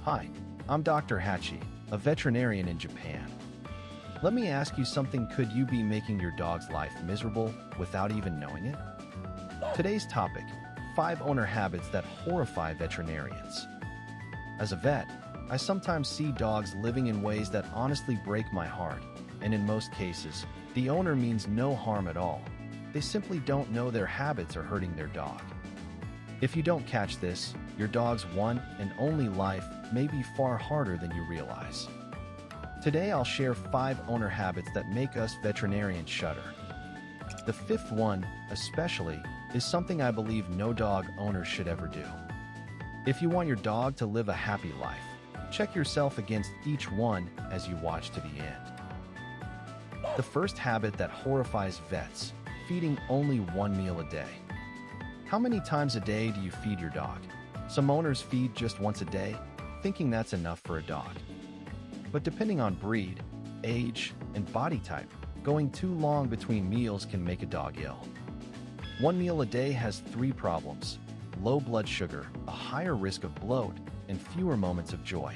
Hi, I'm Dr. Hachi, a veterinarian in Japan. Let me ask you something. Could you be making your dog's life miserable without even knowing it? Today's topic, 5 owner habits that horrify veterinarians. As a vet, I sometimes see dogs living in ways that honestly break my heart, and in most cases, the owner means no harm at all. They simply don't know their habits are hurting their dog. If you don't catch this, your dog's one and only life may be far harder than you realize. Today I'll share 5 owner habits that make us veterinarians shudder. The 5th one, especially, is something I believe no dog owner should ever do. If you want your dog to live a happy life, check yourself against each one as you watch to the end. The first habit that horrifies vets, feeding only 1 meal a day. How many times a day do you feed your dog? Some owners feed just once a day, thinking that's enough for a dog. But depending on breed, age, and body type, going too long between meals can make a dog ill. 1 meal a day has 3 problems: low blood sugar, a higher risk of bloat, and fewer moments of joy.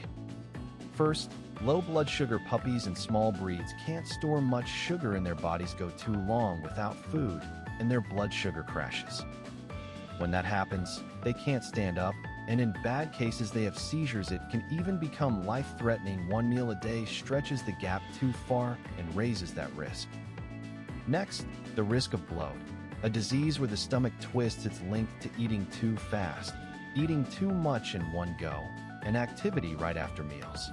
First, low blood sugar puppies and small breeds can't store much sugar in their bodies, go too long without food, and their blood sugar crashes. When that happens, they can't stand up, and in bad cases they have seizures. It can even become life-threatening. 1 meal a day stretches the gap too far and raises that risk. Next, the risk of bloat, a disease where the stomach twists. It's linked to eating too fast, eating too much in one go, and activity right after meals.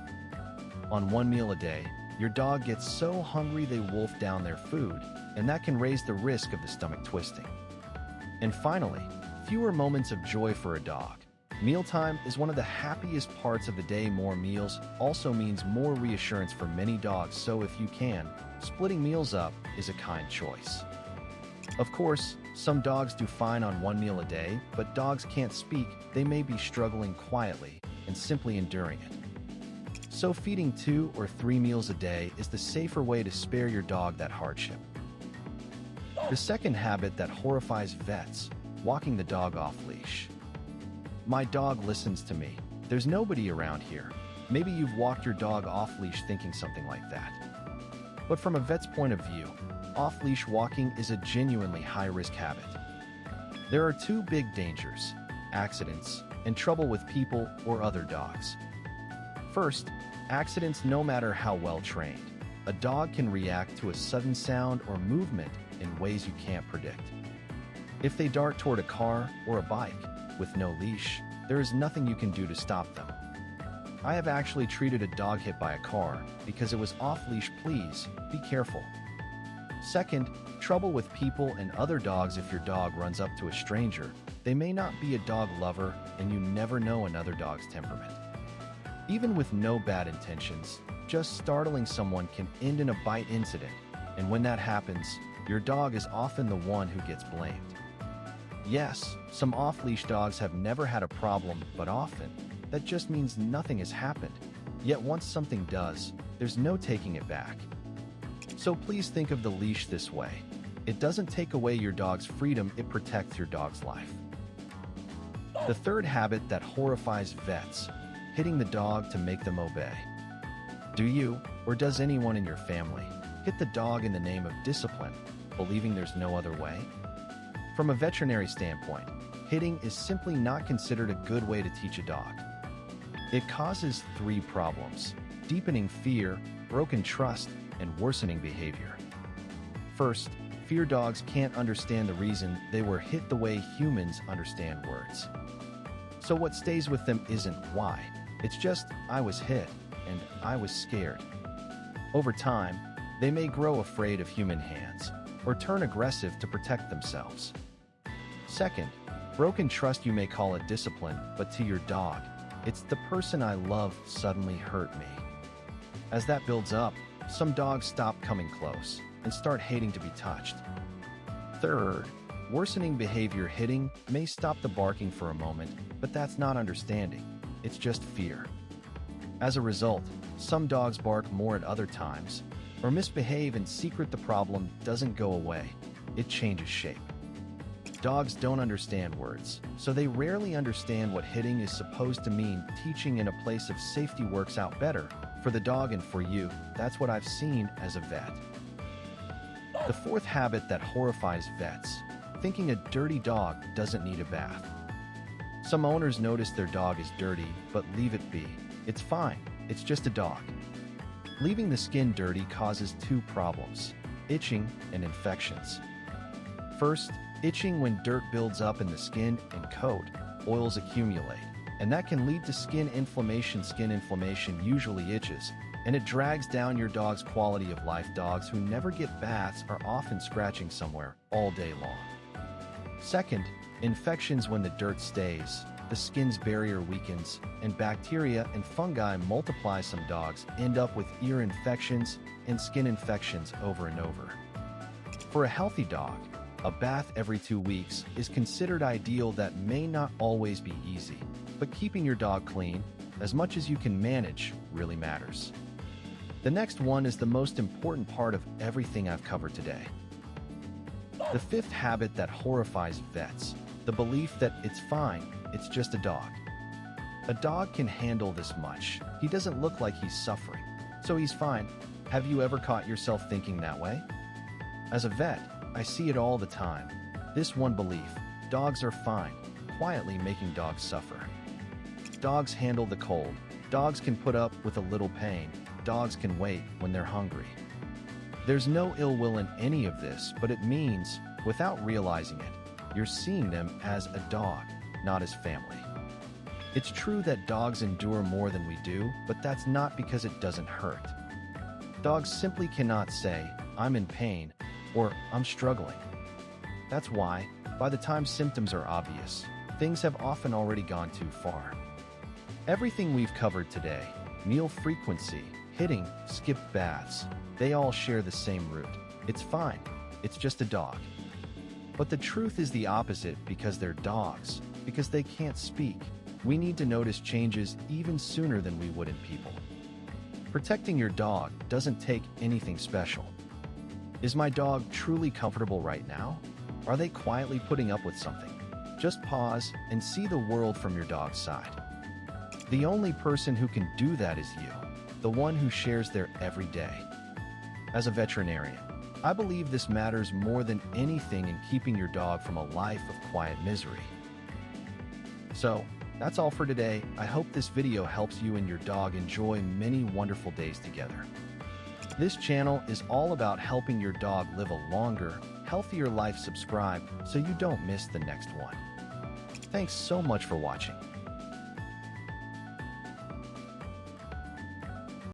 On 1 meal a day, your dog gets so hungry they wolf down their food, and that can raise the risk of the stomach twisting. And finally, fewer moments of joy for a dog. Mealtime is one of the happiest parts of the day. More meals also means more reassurance for many dogs, so if you can, splitting meals up is a kind choice. Of course, some dogs do fine on 1 meal a day, but dogs can't speak. They may be struggling quietly and simply enduring it. So feeding 2 or 3 meals a day is the safer way to spare your dog that hardship. The second habit that horrifies vets, walking the dog off-leash. My dog listens to me. There's nobody around here. Maybe you've walked your dog off-leash thinking something like that. But from a vet's point of view, off-leash walking is a genuinely high-risk habit. There are 2 big dangers: accidents and trouble with people or other dogs. First, accidents. No matter how well trained, a dog can react to a sudden sound or movement in ways you can't predict. If they dart toward a car or a bike with no leash, there is nothing you can do to stop them. I have actually treated a dog hit by a car because it was off-leash. Please be careful. Second, trouble with people and other dogs. If your dog runs up to a stranger, they may not be a dog lover, and you never know another dog's temperament. Even with no bad intentions, just startling someone can end in a bite incident, and when that happens, your dog is often the one who gets blamed. Yes, some off-leash dogs have never had a problem, but often, that just means nothing has happened. Yet once something does, there's no taking it back. So please think of the leash this way. It doesn't take away your dog's freedom, it protects your dog's life. The third habit that horrifies vets, hitting the dog to make them obey. Do you, or does anyone in your family, hit the dog in the name of discipline, believing there's no other way? From a veterinary standpoint, hitting is simply not considered a good way to teach a dog. It causes 3 problems: deepening fear, broken trust, and worsening behavior. First, fear. Dogs can't understand the reason they were hit the way humans understand words. So what stays with them isn't why, it's just, I was hit, and I was scared. Over time, they may grow afraid of human hands, or turn aggressive to protect themselves. Second, broken trust. You may call it discipline, but to your dog, it's the person I love suddenly hurt me. As that builds up, some dogs stop coming close and start hating to be touched. Third, worsening behavior. Hitting may stop the barking for a moment, but that's not understanding, it's just fear. As a result, some dogs bark more at other times, or misbehave in secret. The problem doesn't go away, it changes shape. Dogs don't understand words, so they rarely understand what hitting is supposed to mean. Teaching in a place of safety works out better for the dog and for you. That's what I've seen as a vet. The fourth habit that horrifies vets: thinking a dirty dog doesn't need a bath. Some owners notice their dog is dirty, but leave it be. It's fine, it's just a dog. Leaving the skin dirty causes two problems: itching and infections. First, itching. When dirt builds up in the skin and coat, oils accumulate, and that can lead to skin inflammation. Skin inflammation usually itches, and it drags down your dog's quality of life. Dogs who never get baths are often scratching somewhere all day long. Second, infections. When the dirt stays, the skin's barrier weakens, and bacteria and fungi multiply. Some dogs end up with ear infections and skin infections over and over. For a healthy dog, a bath every 2 weeks is considered ideal. That may not always be easy, but keeping your dog clean, as much as you can manage, really matters. The next one is the most important part of everything I've covered today. The fifth habit that horrifies vets: the belief that it's fine, it's just a dog. A dog can handle this much. He doesn't look like he's suffering, so he's fine. Have you ever caught yourself thinking that way? As a vet, I see it all the time. This one belief: dogs are fine, quietly making dogs suffer. Dogs handle the cold. Dogs can put up with a little pain. Dogs can wait when they're hungry. There's no ill will in any of this, but it means, without realizing it, you're seeing them as a dog, not as family. It's true that dogs endure more than we do, but that's not because it doesn't hurt. Dogs simply cannot say, "I'm in pain," or "I'm struggling." That's why, by the time symptoms are obvious, things have often already gone too far. Everything we've covered today, meal frequency, hitting, skipped baths, they all share the same root. It's fine, it's just a dog. But the truth is the opposite. Because they're dogs, because they can't speak, we need to notice changes even sooner than we would in people. Protecting your dog doesn't take anything special. Is my dog truly comfortable right now? Are they quietly putting up with something? Just pause and see the world from your dog's side. The only person who can do that is you, the one who shares their every day. As a veterinarian, I believe this matters more than anything in keeping your dog from a life of quiet misery. So, that's all for today. I hope this video helps you and your dog enjoy many wonderful days together. This channel is all about helping your dog live a longer, healthier life. Subscribe so you don't miss the next one. Thanks so much for watching.